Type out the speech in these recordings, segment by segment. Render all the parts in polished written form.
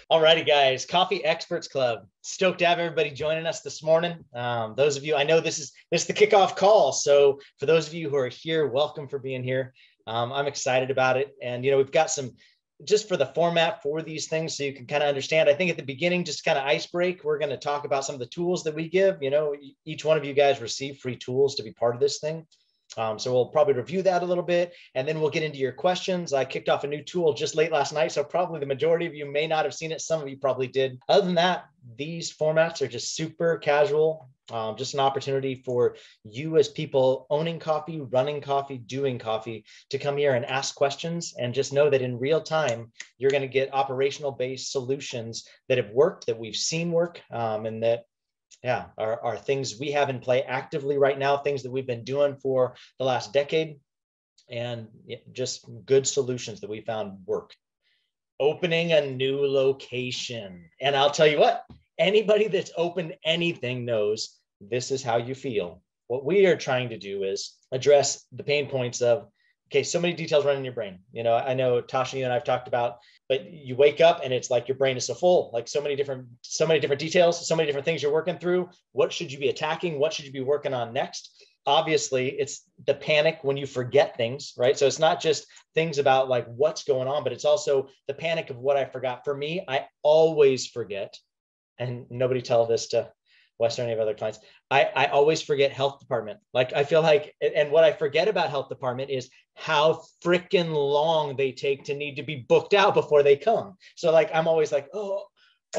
Alrighty, guys, Coffee Experts Club. Stoked to have everybody joining us this morning. Those of you, I know this is the kickoff call. So for those of you who are here, welcome for being here. I'm excited about it. And, we've got some, just for the format for these things so you can kind of understand. I think at the beginning, just kind of ice break, we're going to talk about some of the tools that we give. Each one of you guys receive free tools to be part of this thing. So we'll probably review that a little bit, and then we'll get into your questions. I kicked off a new tool just late last night, so probably the majority of you may not have seen it. Some of you probably did. Other than that, these formats are just super casual, just an opportunity for you as people owning coffee, running coffee, doing coffee to come here and ask questions, and just know that in real time, you're going to get operational based solutions that have worked, that we've seen work, and that are things we have in play actively right now, things that we've been doing for the last decade, and just good solutions that we found work. Opening a new location. And I'll tell you what, anybody that's opened anything knows this is how you feel. What we are trying to do is address the pain points of, okay, so many details running in your brain. I know Tasha, you and I've talked about, but you wake up and it's like your brain is so full, like so many different details, so many different things you're working through. What should you be attacking? What should you be working on next? Obviously, it's the panic when you forget things, right? So it's not just things about like what's going on, but it's also the panic of what I forgot. For me, I always forget, and nobody tell this to Wes or any of other clients. I always forget health department. Like I feel like, and what I forget about health department is how freaking long they take to need to be booked out before they come. So like, I'm always like, oh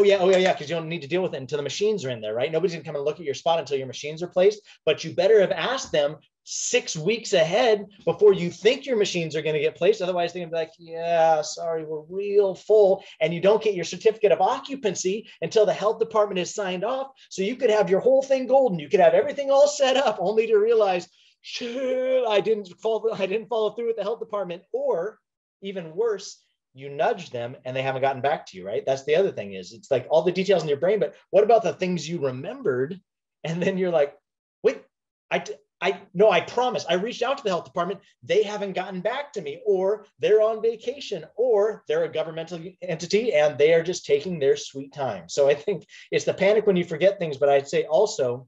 yeah. Because you don't need to deal with it until the machines are in there, right? Nobody's gonna come and look at your spot until your machines are placed, but you better have asked them 6 weeks ahead before you think your machines are going to get placed. Otherwise, they're going to be like, yeah, sorry, we're real full. And you don't get your certificate of occupancy until the health department is signed off. So you could have your whole thing golden. You could have everything all set up only to realize, shit, I didn't follow through with the health department. Or even worse, you nudge them and they haven't gotten back to you, right? That's the other thing is it's like all the details in your brain, but what about the things you remembered? And then you're like, wait, I promise. I reached out to the health department. They haven't gotten back to me, or they're on vacation, or they're a governmental entity and they are just taking their sweet time. So I think it's the panic when you forget things, but I'd say also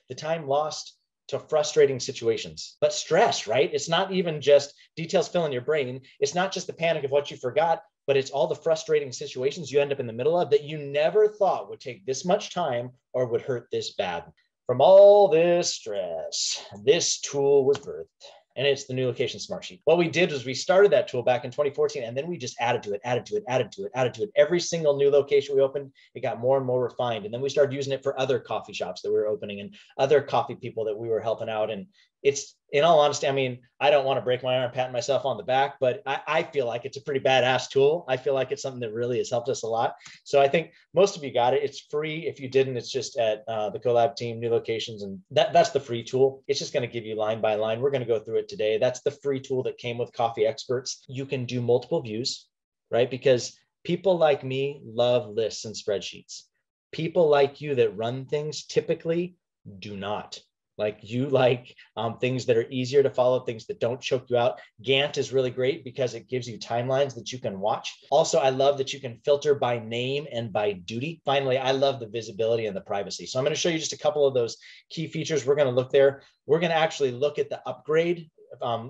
the time lost to frustrating situations, but stress, right? It's not even just details filling your brain. It's not just the panic of what you forgot, but it's all the frustrating situations you end up in the middle of that you never thought would take this much time or would hurt this bad. From all this stress, this tool was birthed, and it's the new location Smartsheet. What we did was we started that tool back in 2014, and then we just added to it. Every single new location we opened, it got more and more refined. And then we started using it for other coffee shops that we were opening and other coffee people that we were helping out. And it's, in all honesty, I mean, I don't want to break my arm patting myself on the back, but I feel like it's a pretty badass tool. I feel like it's something that really has helped us a lot. So I think most of you got it. It's free. If you didn't, it's just at the Collab team, new locations. And that's the free tool. It's just going to give you line by line. We're going to go through it today. That's the free tool that came with Coffee Experts. You can do multiple views, right? Because people like me love lists and spreadsheets. People like you that run things typically do not. Like you like things that are easier to follow, things that don't choke you out. Gantt is really great because it gives you timelines that you can watch. Also, I love that you can filter by name and by duty. Finally, I love the visibility and the privacy. So I'm going to show you just a couple of those key features. We're going to look there. We're going to actually look at the upgrade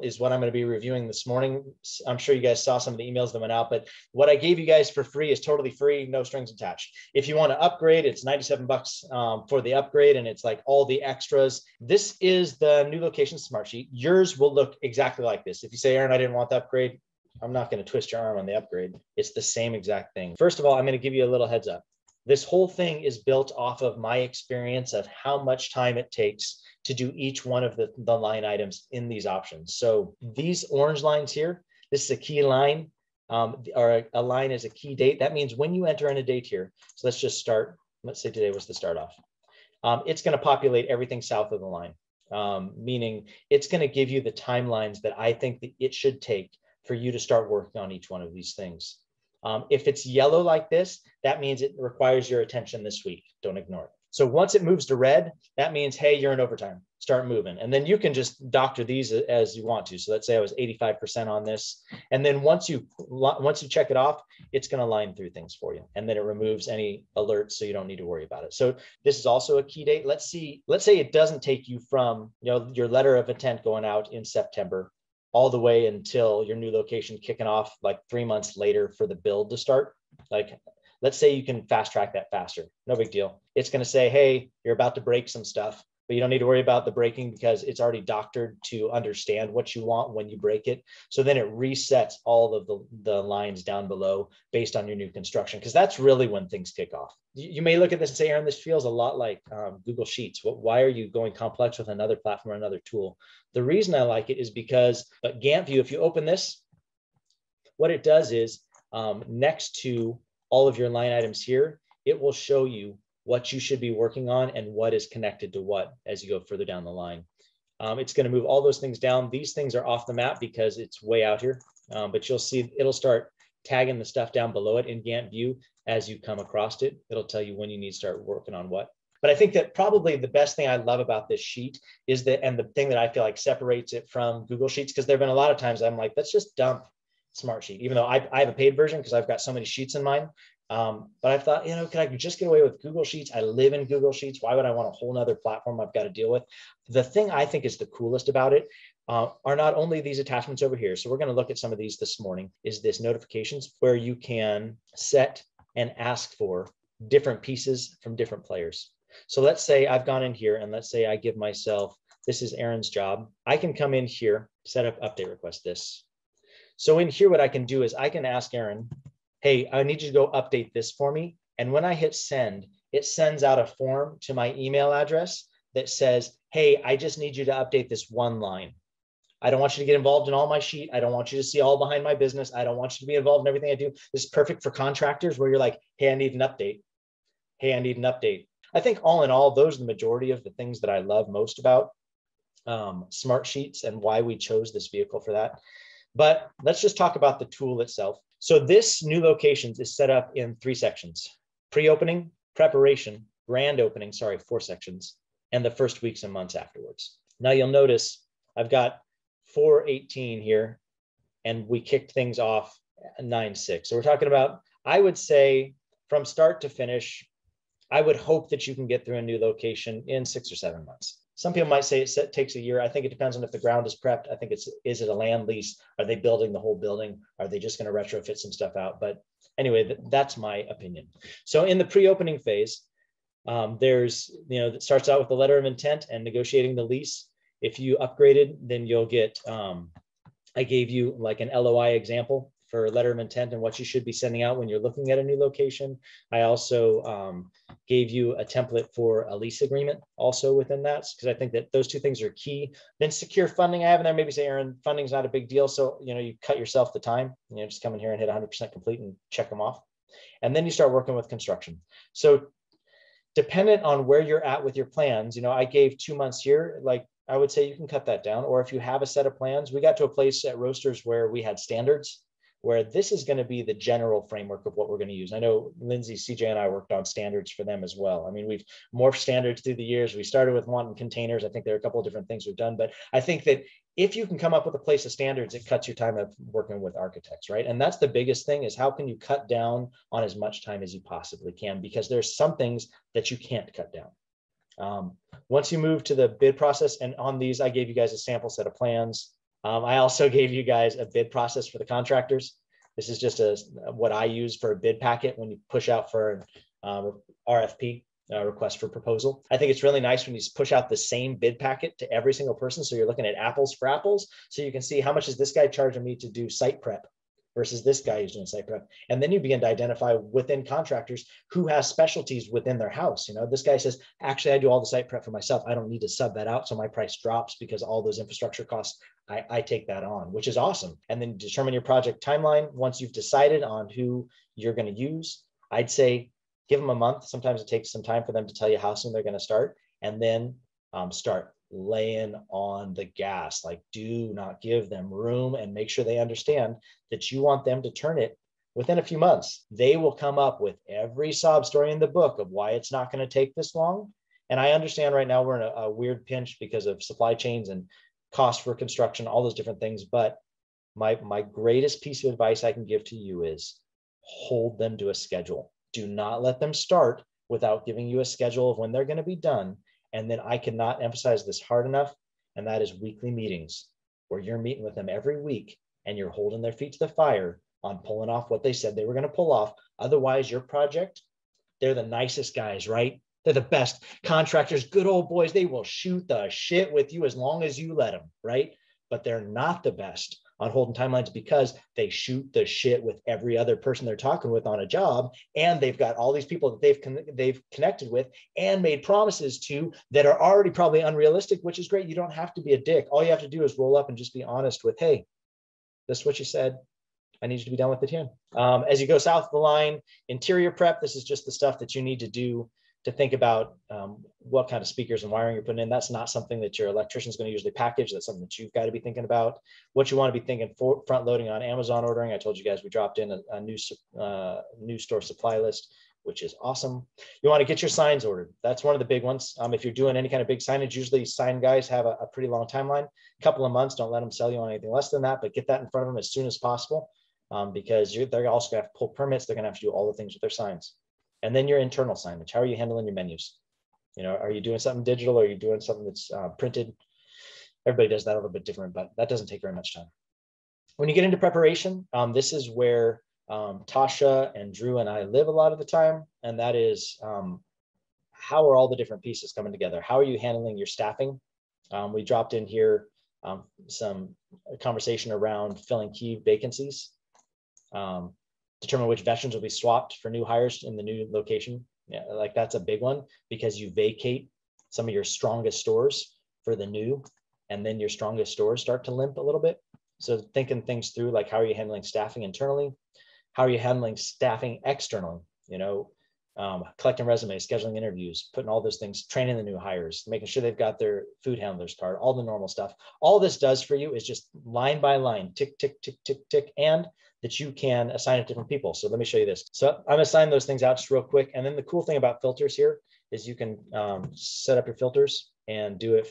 is what I'm going to be reviewing this morning. I'm sure you guys saw some of the emails that went out, but what I gave you guys for free is totally free, no strings attached. If you want to upgrade, it's 97 bucks for the upgrade, and it's like all the extras. This is the new location Smartsheet. Yours will look exactly like this. If you say, Aaron, I didn't want the upgrade, I'm not going to twist your arm on the upgrade. It's the same exact thing. First of all, I'm going to give you a little heads up. This whole thing is built off of my experience of how much time it takes to do each one of the line items in these options. So these orange lines here, this is a key line, or a line is a key date. That means when you enter in a date here, so let's just start, let's say today was the start off. It's going to populate everything south of the line, meaning it's going to give you the timelines that I think that it should take for you to start working on each one of these things. If it's yellow like this, that means it requires your attention this week. Don't ignore it. So once it moves to red, that means, hey, you're in overtime, start moving. And then you can just doctor these as you want to. So let's say I was 85% on this. And then once you check it off, it's going to line through things for you. And then it removes any alerts, so you don't need to worry about it. So this is also a key date. Let's say it doesn't take you from, your letter of intent going out in September all the way until your new location kicking off like 3 months later for the build to start. Like, let's say you can fast track that faster. No big deal. It's going to say, hey, you're about to break some stuff, but you don't need to worry about the breaking because it's already doctored to understand what you want when you break it. So then it resets all of the lines down below based on your new construction, because that's really when things kick off. You may look at this and say, Aaron, this feels a lot like Google Sheets. Why are you going complex with another platform or another tool? The reason I like it is because Gantt View, if you open this, what it does is next to all of your line items here, it will show you what you should be working on and what is connected to what as you go further down the line. It's going to move all those things down. These things are off the map because it's way out here, but you'll see it'll start tagging the stuff down below it in Gantt View as you come across it. It'll tell you when you need to start working on what. But I think that probably the best thing I love about this sheet is that, and the thing that I feel like separates it from Google Sheets, because there have been a lot of times I'm like, let's just dump Smartsheet, even though I have a paid version because I've got so many sheets in mine. But I thought, can I just get away with Google Sheets? I live in Google Sheets. Why would I want a whole nother platform I've got to deal with? The thing I think is the coolest about it are not only these attachments over here. So we're going to look at some of these this morning, is this notifications where you can set and ask for different pieces from different players. So let's say I've gone in here and let's say I give myself, this is Aaron's job. I can come in here, set up update request this. So in here, what I can do is I can ask Aaron, hey, I need you to go update this for me. And when I hit send, it sends out a form to my email address that says, hey, I just need you to update this one line. I don't want you to get involved in all my sheet. I don't want you to see all behind my business. I don't want you to be involved in everything I do. This is perfect for contractors where you're like, hey, I need an update. Hey, I need an update. I think all in all, those are the majority of the things that I love most about Smartsheets and why we chose this vehicle for that. But let's just talk about the tool itself. So this new locations is set up in 3 sections: pre-opening, preparation, grand opening, 4 sections, and the first weeks and months afterwards. Now you'll notice I've got 4:18 here, and we kicked things off at 9:06. So we're talking about, I would say from start to finish, I would hope that you can get through a new location in 6 or 7 months. Some people might say it takes a year. I think it depends on if the ground is prepped. I think is it a land lease? Are they building the whole building? Are they just going to retrofit some stuff out? But anyway, that's my opinion. So in the pre-opening phase, that starts out with the letter of intent and negotiating the lease. If you upgraded, then you'll get, I gave you like an LOI example for letter of intent and what you should be sending out when you're looking at a new location. I also gave you a template for a lease agreement also within that, because I think that those 2 things are key. Then secure funding, I have in there, maybe say, Aaron, funding's not a big deal. So, you cut yourself the time, just come in here and hit 100% complete and check them off. And then you start working with construction. So dependent on where you're at with your plans, I gave 2 months here, like I would say you can cut that down. Or if you have a set of plans, we got to a place at Roasters where we had standards, where this is going to be the general framework of what we're going to use. I know Lindsay, CJ, and I worked on standards for them as well. I mean, we've morphed standards through the years. We started with wanting containers. I think there are a couple of different things we've done, but I think that if you can come up with a place of standards, it cuts your time of working with architects, right? And that's the biggest thing, is how can you cut down on as much time as you possibly can, because there's some things that you can't cut down. Once you move to the bid process, and on these, I gave you guys a sample set of plans. I also gave you guys a bid process for the contractors. This is just what I use for a bid packet when you push out for an RFP, request for proposal. I think it's really nice when you push out the same bid packet to every single person. So you're looking at apples for apples. So you can see how much is this guy charging me to do site prep versus this guy who's doing site prep. And then you begin to identify within contractors who has specialties within their house. This guy says, actually, I do all the site prep for myself. I don't need to sub that out. So my price drops because all those infrastructure costs, I take that on, which is awesome. And then determine your project timeline. Once you've decided on who you're going to use, I'd say give them a month. Sometimes it takes some time for them to tell you how soon they're going to start, and then start laying on the gas. Like, do not give them room, and make sure they understand that you want them to turn it within a few months, they will come up with every sob story in the book of why it's not going to take this long. And I understand right now we're in a weird pinch because of supply chains and cost for construction, all those different things. But my greatest piece of advice I can give to you is hold them to a schedule. Do not let them start without giving you a schedule of when they're going to be done. And then I cannot emphasize this hard enough, and that is weekly meetings where you're meeting with them every week and you're holding their feet to the fire on pulling off what they said they were going to pull off. Otherwise, your project, they're the nicest guys, right? They're the best contractors, good old boys. They will shoot the shit with you as long as you let them, right? But they're not the best on holding timelines because they shoot the shit with every other person they're talking with on a job. And they've got all these people that they've connected with and made promises to that are already probably unrealistic, which is great. You don't have to be a dick. All you have to do is roll up and just be honest with, hey, this is what you said. I need you to be done with it here. As you go south of the line, interior prep, this is just the stuff that you need to do to think about what kind of speakers and wiring you're putting in. That's not something that your electrician is going to usually package. That's something that you've got to be thinking about. What you want to be thinking for front loading on Amazon ordering. I told you guys we dropped in a new store supply list, which is awesome. You want to get your signs ordered. That's one of the big ones. If you're doing any kind of big signage, usually sign guys have a pretty long timeline, a couple of months. Don't let them sell you on anything less than that, but get that in front of them as soon as possible because they're also going to have to pull permits. They're going to have to do all the things with their signs. And then your internal signage. How are you handling your menus? Are you doing something digital or are you doing something that's printed? Everybody does that a little bit different, but that doesn't take very much time. When you get into preparation, this is where Tasha and Drew and I live a lot of the time. And that is how are all the different pieces coming together? How are you handling your staffing? We dropped in here some conversation around filling key vacancies. Determine which veterans will be swapped for new hires in the new location. Yeah, like that's a big one because you vacate some of your strongest stores for the new, and then your strongest stores start to limp a little bit. So thinking things through, like how are you handling staffing internally? How are you handling staffing externally? Collecting resumes, scheduling interviews, putting all those things, training the new hires, making sure they've got their food handlers card, all the normal stuff. All this does for you is just line by line, tick, tick, tick, tick, tick, and that you can assign it to different people. So let me show you this. So I'm assigning those things out just real quick. And then the cool thing about filters here is you can set up your filters and do it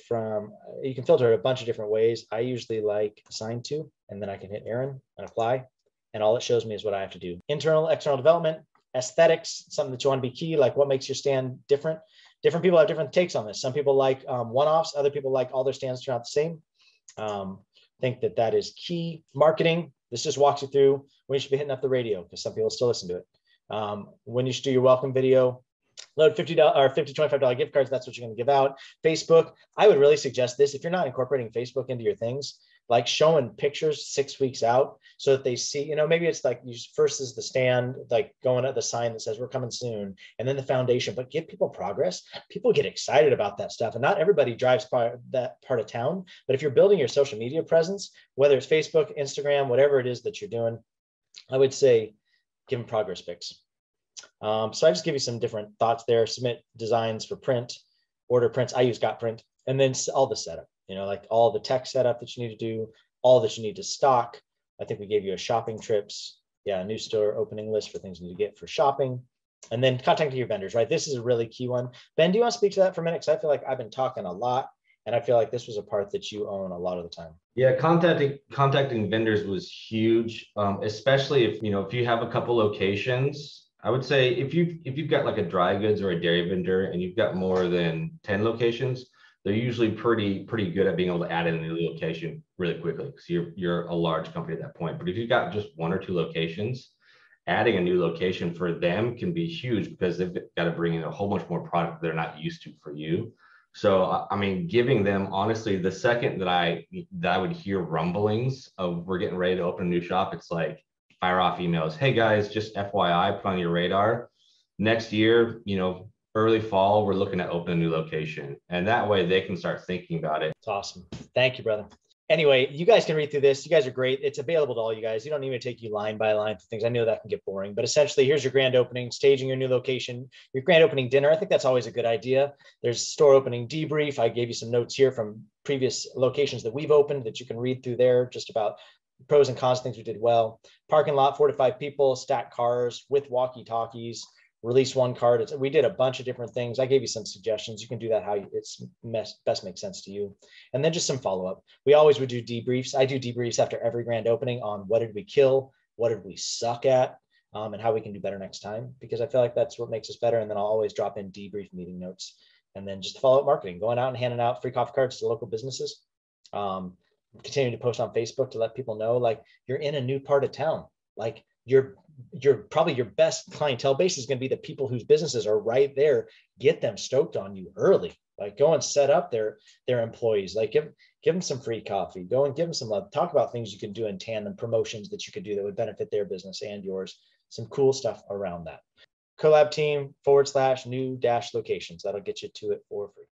you can filter it a bunch of different ways. I usually like assign to, and then I can hit Aaron and apply. And all it shows me is what I have to do. Internal, external development, aesthetics, something that you want to be key, like what makes your stand different. Different people have different takes on this. Some people like one-offs. Other people like all their stands turn out the same. Think that is key. Marketing. This just walks you through when you should be hitting up the radio because some people still listen to it. When you should do your welcome video, load $50 or $50, $25 gift cards. That's what you're going to give out. Facebook. I would really suggest this. If you're not incorporating Facebook into your things, like showing pictures 6 weeks out so that they see, maybe it's like first is the stand, like going at the sign that says we're coming soon, and then the foundation, but give people progress. People get excited about that stuff. And not everybody drives that part of town, but if you're building your social media presence, whether it's Facebook, Instagram, whatever it is that you're doing, I would say give them progress pics. So I just give you some different thoughts there. Submit designs for print, order prints. I use Got Print, and then all the setup. Like all the tech setup that you need to do, all that you need to stock. I think we gave you a shopping trips. Yeah, a new store opening list for things you need to get for shopping. And then contacting your vendors, right? This is a really key one. Ben, do you want to speak to that for a minute? Because I feel like I've been talking a lot, and I feel like this was a part that you own a lot of the time. Yeah, contacting vendors was huge, especially if you have a couple locations. I would say if you've got like a dry goods or a dairy vendor and you've got more than 10 locations, they're usually pretty good at being able to add in a new location really quickly because you're a large company at that point. But if you've got just 1 or 2 locations, adding a new location for them can be huge because they've got to bring in a whole bunch more product they're not used to for you. So I mean, giving them, honestly, the second that I would hear rumblings of we're getting ready to open a new shop, it's like fire off emails. Hey guys, just FYI, put on your radar. Next year, early fall, we're looking at open a new location, and that way they can start thinking about it. It's awesome. Thank you, brother. Anyway, you guys can read through this. You guys are great. It's available to all you guys. You don't need me to take you line by line through things. I know that can get boring, but essentially here's your grand opening, staging your new location, your grand opening dinner. I think that's always a good idea. There's store opening debrief. I gave you some notes here from previous locations that we've opened that you can read through there, just about pros and cons, things we did well. Parking lot, 4 to 5 people, stack cars with walkie-talkies, release one card. We did a bunch of different things. I gave you some suggestions. You can do that how it's best makes sense to you. And then just some follow-up. We always would do debriefs. I do debriefs after every grand opening on what did we kill, what did we suck at, and how we can do better next time, because I feel like that's what makes us better. And then I'll always drop in debrief meeting notes. And then just follow-up marketing, going out and handing out free coffee cards to local businesses. Continuing to post on Facebook to let people know, like, you're in a new part of town. Like, you're probably your best clientele base is going to be the people whose businesses are right there. Get them stoked on you early. Like, go and set up their employees. Like, give them some free coffee. Go and give them some love. Talk about things you can do in tandem, promotions that you could do that would benefit their business and yours. Some cool stuff around that. Collab team /new-locations. That'll get you to it for free.